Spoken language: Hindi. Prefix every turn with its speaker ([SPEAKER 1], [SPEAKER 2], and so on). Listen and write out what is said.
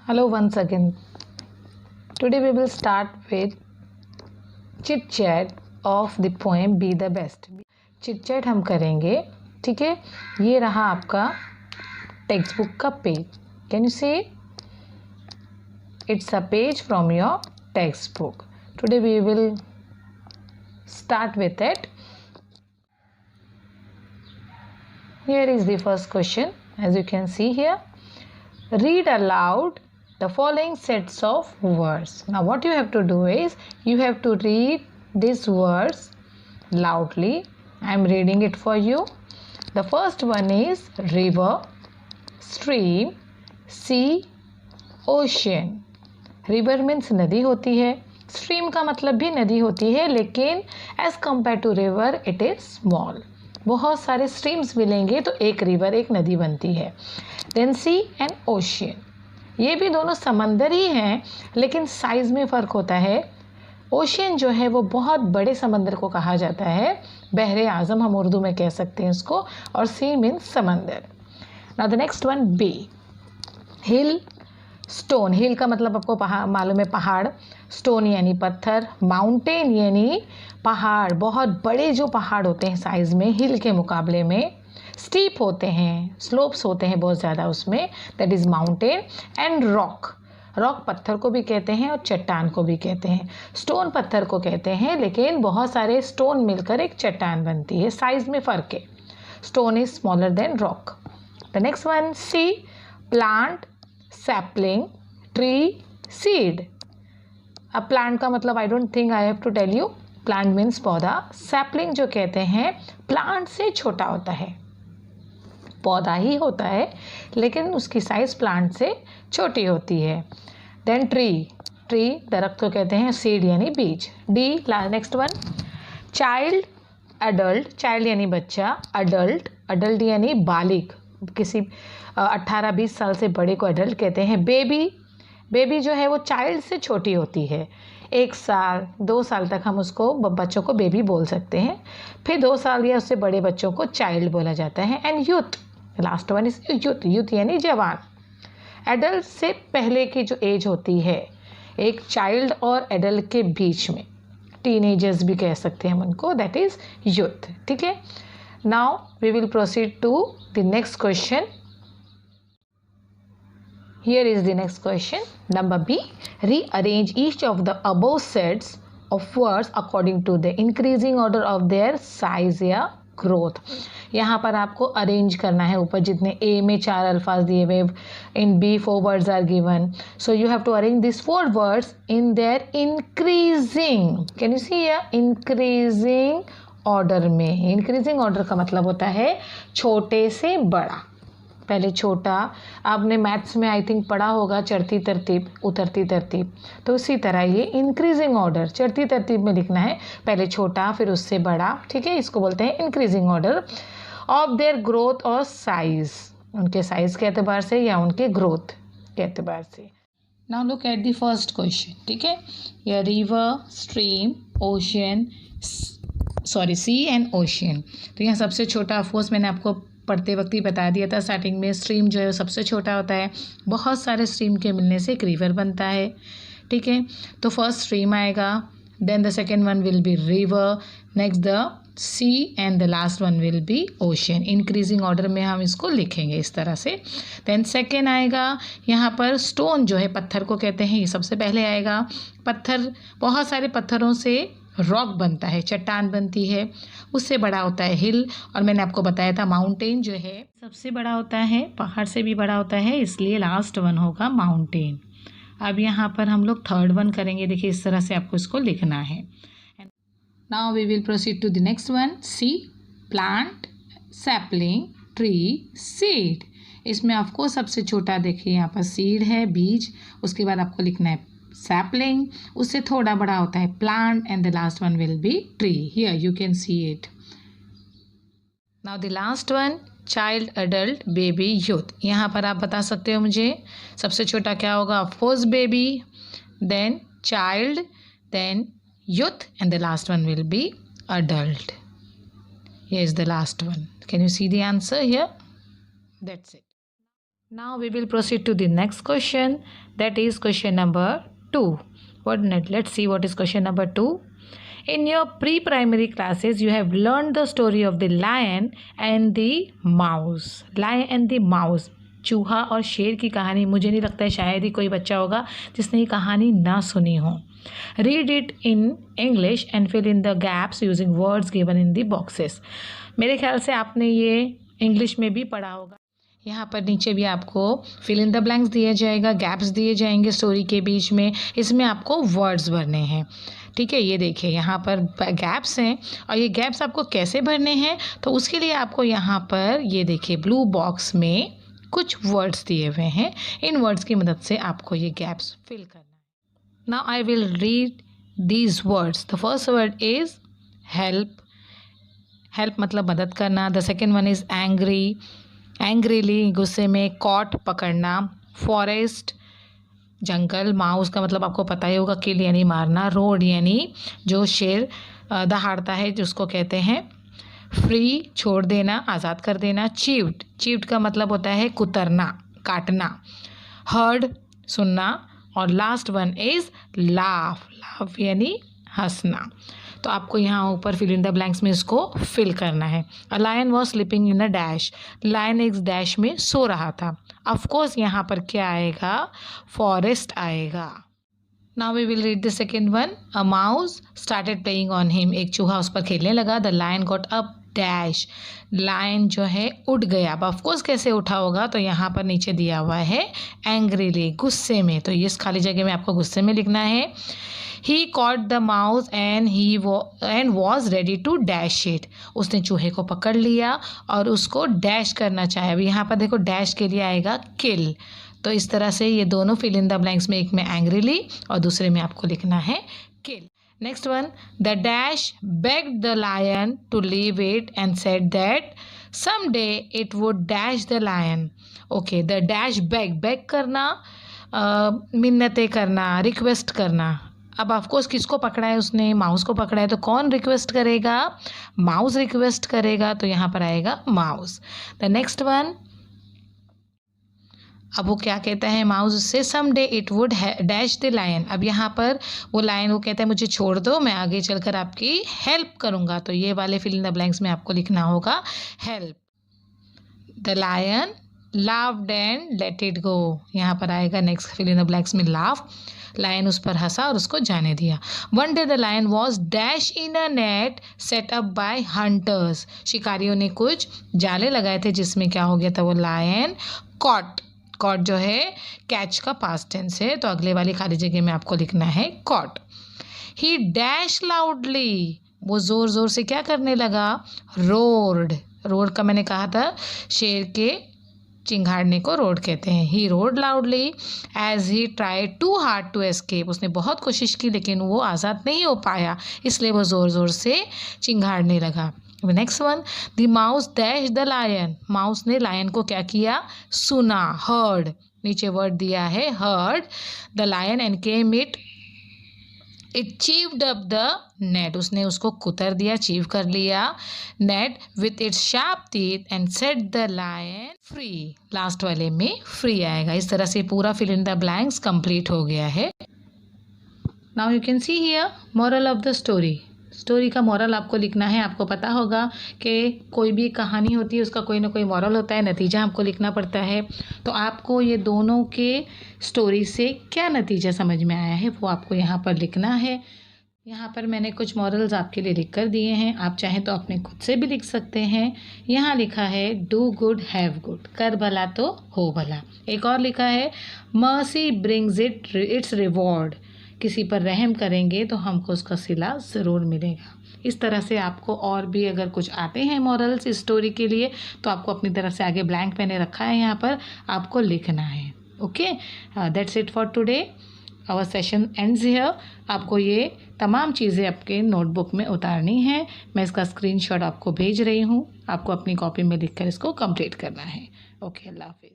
[SPEAKER 1] Hello once again. Today we will start with chit chat of the poem Be the Best. Chit chat हम करेंगे, ठीक है। ये रहा आपका टेक्स्ट बुक का page. Can you see? It's a page from your textbook. Today we will start with it. Here is the first question, as you can see here. Read aloud the following sets of words. Now what you have to do is you have to read these words loudly. I am reading it for you. The first one is river, stream, sea, ocean. River means नदी होती है. Stream का मतलब भी नदी होती है, लेकिन as compared to river it is small. बहुत सारे स्ट्रीम्स मिलेंगे तो एक रिवर, एक नदी बनती है. देन सी एंड ओशियन, ये भी दोनों समंदर ही हैं, लेकिन साइज़ में फ़र्क होता है. ओशियन जो है वो बहुत बड़े समंदर को कहा जाता है, बहरे आज़म हम उर्दू में कह सकते हैं इसको, और सी मीन्स समंदर. Now the next one bay. Hill, stone. Hill का मतलब आपको मालूम है पहाड़. स्टोन यानी पत्थर. माउंटेन यानी पहाड़, बहुत बड़े जो पहाड़ होते हैं साइज़ में हिल के मुकाबले में. स्टीप होते हैं, स्लोप्स होते हैं बहुत ज़्यादा उसमें, that is mountain. And rock. Rock पत्थर को भी कहते हैं और चट्टान को भी कहते हैं. स्टोन पत्थर को कहते हैं, लेकिन बहुत सारे स्टोन मिलकर एक चट्टान बनती है. साइज़ में फ़र्क है. Stone is smaller than rock. The next one C. Plant, sapling, tree, seed. अब प्लांट का मतलब I don't think I have to tell you. Plant means पौधा. सैपलिंग जो कहते हैं प्लांट से छोटा होता है, पौधा ही होता है लेकिन उसकी साइज़ प्लांट से छोटी होती है. Then tree. ट्री दरख्त को कहते हैं. सीड यानी बीज. D next one. Child, adult. Child यानी बच्चा. अडल्ट, अडल्ट यानी बालिग, किसी 18-20 साल से बड़े को अडल्ट कहते हैं. बेबी, बेबी जो है वो चाइल्ड से छोटी होती है. 1 साल 2 साल तक हम उसको बच्चों को बेबी बोल सकते हैं. फिर 2 साल या उससे बड़े बच्चों को चाइल्ड बोला जाता है. And youth, last one is youth. Youth यानी जवान. एडल्ट से पहले की जो एज होती है, एक चाइल्ड और एडल्ट के बीच में, टीनेजर्स भी कह सकते हैं हम उनको, दैट इज़ यूथ. ठीक है. Now we will proceed to the next question. Here is the next question. Number B. Rearrange each of the above sets of words according to the increasing order of their size या growth. यहाँ पर आपको अरेंज करना है. ऊपर जितने A में 4 अल्फाज दिए हुए, in B 4 words are given. So you have to arrange these 4 words in their increasing. Can you see here? Increasing order में. Increasing order का मतलब होता है छोटे से बड़ा. पहले छोटा. आपने मैथ्स में आई थिंक पढ़ा होगा चढ़ती तरतीब उतरती तरतीब, तो उसी तरह ये इंक्रीजिंग ऑर्डर चढ़ती तरतीब में लिखना है. पहले छोटा फिर उससे बड़ा. ठीक है. इसको बोलते हैं increasing order of their growth और साइज, उनके साइज के एतबार से या उनके ग्रोथ के एतबार से. Now look at the first question. ठीक है. या river, stream, ocean, sea and ocean. तो यहाँ सबसे छोटा ऑफकोर्स मैंने आपको पढ़ते वक्त ही बता दिया था स्टार्टिंग में. स्ट्रीम जो है वो सबसे छोटा होता है. बहुत सारे स्ट्रीम के मिलने से एक रिवर बनता है. ठीक है. तो फर्स्ट स्ट्रीम आएगा, then the second one will be river, next the sea and the last one will be ocean. Increasing order में हम इसको लिखेंगे इस तरह से. देन सेकेंड आएगा यहाँ पर स्टोन जो है पत्थर को कहते हैं, ये सबसे पहले आएगा. पत्थर, बहुत सारे पत्थरों से रॉक बनता है, चट्टान बनती है. उससे बड़ा होता है हिल, और मैंने आपको बताया था माउंटेन जो है सबसे बड़ा होता है, पहाड़ से भी बड़ा होता है, इसलिए लास्ट वन होगा माउंटेन. अब यहाँ पर हम लोग थर्ड वन करेंगे. देखिए इस तरह से आपको इसको लिखना है. Now we will proceed to the next one. C. Plant, sapling, tree, seed. इसमें आपको सबसे छोटा देखिए यहाँ पर सीड है, बीज. उसके बाद आपको लिखना है सैपलिंग, उससे थोड़ा बड़ा होता है plant, and the last one will B tree. Here you can see it. Now the last one child, adult, baby, youth. यहाँ पर आप बता सकते हो मुझे सबसे छोटा क्या होगा. Of course baby, then child, then youth, and the last one will be adult. Here is the last one. Can you see the answer here? That's it. Now we will proceed to the next question, that is question number 2. Let's see what is question number 2. In your pre-primary classes, you have learned the story of the lion and the mouse. Lion and the mouse. चूहा और शेर की कहानी. मुझे नहीं लगता है शायद ही कोई बच्चा होगा जिसने ये कहानी ना सुनी हो. Read it in English and fill in the gaps using words given in the boxes. मेरे ख्याल से आपने ये इंग्लिश में भी पढ़ा होगा. यहाँ पर नीचे भी आपको फिल इन द ब्लैंक्स दिया जाएगा, गैप्स दिए जाएंगे स्टोरी के बीच में. इसमें आपको वर्ड्स भरने हैं. ठीक है, ये देखिए यहाँ पर गैप्स हैं और ये गैप्स आपको कैसे भरने हैं, तो उसके लिए आपको यहाँ पर ये देखिए ब्लू बॉक्स में कुछ वर्ड्स दिए हुए हैं. इन वर्ड्स की मदद से आपको ये गैप्स फिल करना है. Now I will read these words. The first word is help. Help मतलब मदद करना. The second one is angry, angrily गुस्से में. कॉट पकड़ना. फॉरेस्ट जंगल. माउस का मतलब आपको पता ही होगा, किल यानी मारना. रोड यानी जो शेर दहाड़ता है जिसको कहते हैं. फ्री छोड़ देना, आज़ाद कर देना. चीव्ड, चीव्ड का मतलब होता है कुतरना, काटना. हर्ड सुनना. और last one is laugh. Laugh यानी हंसना. तो आपको यहाँ ऊपर फिल इन द ब्लैंक्स में इसको फिल करना है. A lion was sleeping in a dash. Lion एक डैश में सो रहा था. ऑफकोर्स यहाँ पर क्या आएगा, फॉरेस्ट आएगा. Now we will read the second one. A mouse started playing on him. एक चूहा उस पर खेलने लगा. The lion got up dash. Lion जो है उठ गया. अब ऑफकोर्स कैसे उठा होगा, तो यहाँ पर नीचे दिया हुआ है एंग्रीली, गुस्से में. तो इस खाली जगह में आपको गुस्से में लिखना है. He caught the mouse and was ready to dash it. उसने चूहे को पकड़ लिया और उसको डैश करना चाहे. अभी यहाँ पर देखो डैश के लिए आएगा किल. तो इस तरह से ये दोनों फिल इन द ब्लैंक्स में, एक में एंग्रीली और दूसरे में आपको लिखना है kill. Next one. The dash begged the lion to leave it and said that someday it would dash the lion. Okay, the dash beg करना, मिन्नतें करना, रिक्वेस्ट करना. अब ऑफकोर्स किसको पकड़ा है उसने, माउस को पकड़ा है. तो कौन रिक्वेस्ट करेगा, माउस रिक्वेस्ट करेगा. तो यहाँ पर आएगा माउस. The next one. अब वो क्या कहता है माउस से, some day it would dash the lion. अब यहाँ पर वो लायन वो कहता है मुझे छोड़ दो, मैं आगे चलकर आपकी हेल्प करूँगा. तो ये वाले फिल इन द ब्लैंक्स में आपको लिखना होगा help. The lion laughed and let it go. यहाँ पर आएगा next fill in the blanks में लाफ. लायन उस पर हंसा और उसको जाने दिया. One day the lion was dash in a net set up by hunters. शिकारियों ने कुछ जाले लगाए थे जिसमें क्या हो गया था, वो लायन कॉट. कॉट जो है कैच का पास्ट टेंस है. तो अगले वाली खाली जगह में आपको लिखना है कॉट. ही डैश लाउडली. वो ज़ोर ज़ोर से क्या करने लगा, रोड. रोड का मैंने कहा था शेर के चिंगाड़ने को रोड कहते हैं. He roared loudly as he try too hard to escape. उसने बहुत कोशिश की लेकिन वो आज़ाद नहीं हो पाया, इसलिए वो ज़ोर ज़ोर से चिंगाड़ने लगा. Next one. The mouse dash the lion. Mouse ने लायन को क्या किया, सुना, हर्ड. नीचे वर्ड दिया है heard the lion and came it chewed up the net. उसने उसको कुतर दिया, चीव कर लिया net with its sharp teeth and set the lion free. Last वाले में फ्री आएगा. इस तरह से पूरा fill in the blanks complete हो गया है. Now you can see here moral of the story. Story का मॉरल आपको लिखना है. आपको पता होगा कि कोई भी कहानी होती है उसका कोई ना कोई मॉरल होता है, नतीजा हमको लिखना पड़ता है. तो आपको ये दोनों के स्टोरी से क्या नतीजा समझ में आया है वो आपको यहाँ पर लिखना है. यहाँ पर मैंने कुछ मॉरल्स आपके लिए लिख कर दिए हैं. आप चाहें तो अपने खुद से भी लिख सकते हैं. यहाँ लिखा है डू गुड हैव गुड. कर भला तो हो भला. एक और लिखा है मर्सी ब्रिंग्स इट्स रिवॉर्ड. किसी पर रहम करेंगे तो हमको उसका सिला ज़रूर मिलेगा. इस तरह से आपको और भी अगर कुछ आते हैं मॉरल्स इस स्टोरी के लिए तो आपको अपनी तरफ से आगे ब्लैंक मैंने रखा है, यहाँ पर आपको लिखना है. Okay, that's it for today. Our session ends here. आपको ये तमाम चीज़ें आपके नोटबुक में उतारनी है. मैं इसका स्क्रीनशॉट आपको भेज रही हूँ. आपको अपनी कॉपी में लिखकर इसको कंप्लीट करना है. ओके, अल्लाह हाफिज़.